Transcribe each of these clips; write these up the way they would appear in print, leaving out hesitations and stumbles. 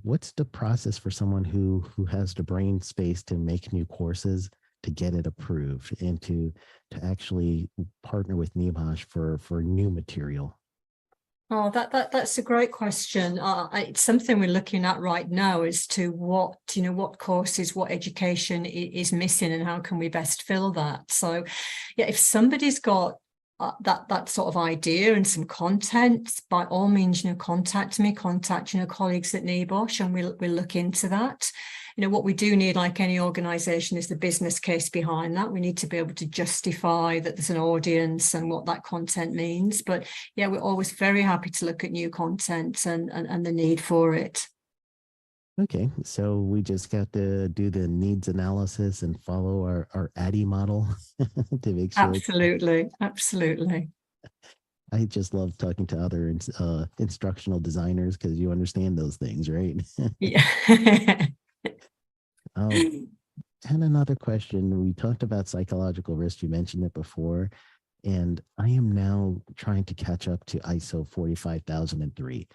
what's the process for someone who has the brain space to make new courses, to get it approved, and to actually partner with NEBOSH for new material? Oh, that's a great question. It's something we're looking at right now as to what courses, what education is missing, and how can we best fill that. So, yeah, if somebody's got that sort of idea and some content, by all means, contact me, contact colleagues at NEBOSH, and we'll look into that. What we do need, like any organization, is the business case behind that. We need to be able to justify that there's an audience and what that content means. But yeah, we're always very happy to look at new content and the need for it. Okay, so we just got to do the needs analysis and follow our ADDIE model to make sure. Absolutely. I just love talking to other instructional designers, because you understand those things, right? Yeah. And another question, we talked about psychological risk. You mentioned it before, and I am now trying to catch up to ISO 45003.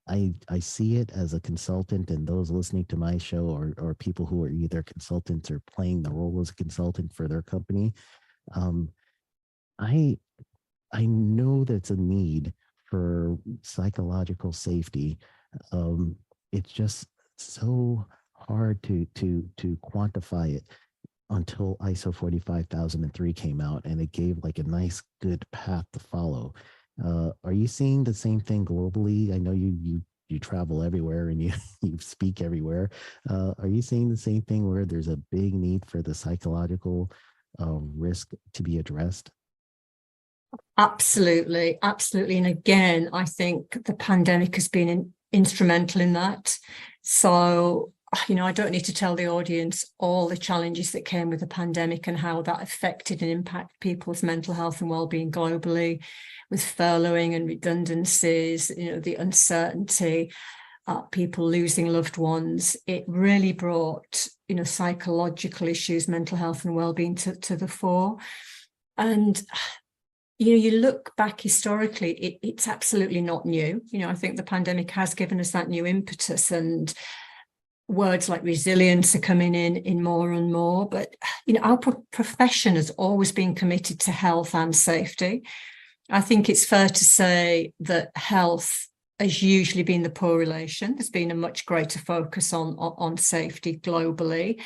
I see it as a consultant, and those listening to my show or people who are either consultants or playing the role as a consultant for their company. I know that's a need for psychological safety. It's just so hard to quantify it until ISO 45003 came out, and it gave like a nice, good path to follow. Are you seeing the same thing globally? I know you travel everywhere and you speak everywhere. Are you seeing the same thing where there's a big need for the psychological risk to be addressed? Absolutely. And again, I think the pandemic has been instrumental in that. So, I don't need to tell the audience all the challenges that came with the pandemic and how that affected and impacted people's mental health and well-being globally, with furloughing and redundancies, the uncertainty, people losing loved ones. It really brought, psychological issues, mental health and well-being to the fore. And you look back historically, it's absolutely not new. I think the pandemic has given us that new impetus, and words like resilience are coming in more and more. But, our profession has always been committed to health and safety. I think it's fair to say that health has usually been the poor relation. There's been a much greater focus on safety globally.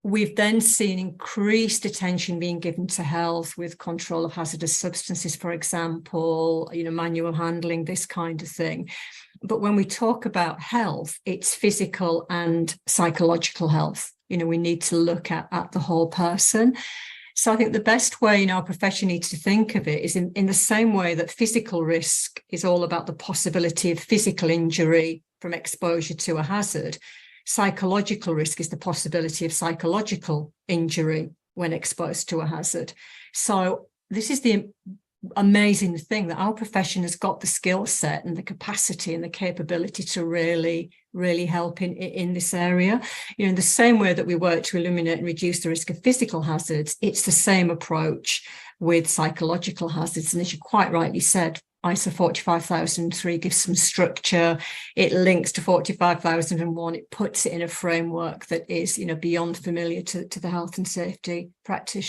We've then seen increased attention being given to health with control of hazardous substances, for example, manual handling, this kind of thing. But when we talk about health, it's physical and psychological health. We need to look at the whole person. So I think the best way our profession needs to think of it is in the same way that physical risk is all about the possibility of physical injury from exposure to a hazard. Psychological risk is the possibility of psychological injury when exposed to a hazard. So this is the amazing thing, that our profession has got the skill set and the capacity and the capability to really help in this area. In the same way that we work to eliminate and reduce the risk of physical hazards, it's the same approach with psychological hazards. And as you quite rightly said, ISO 45003 gives some structure. It links to 45001. It puts it in a framework that is, beyond familiar to the health and safety practitioners.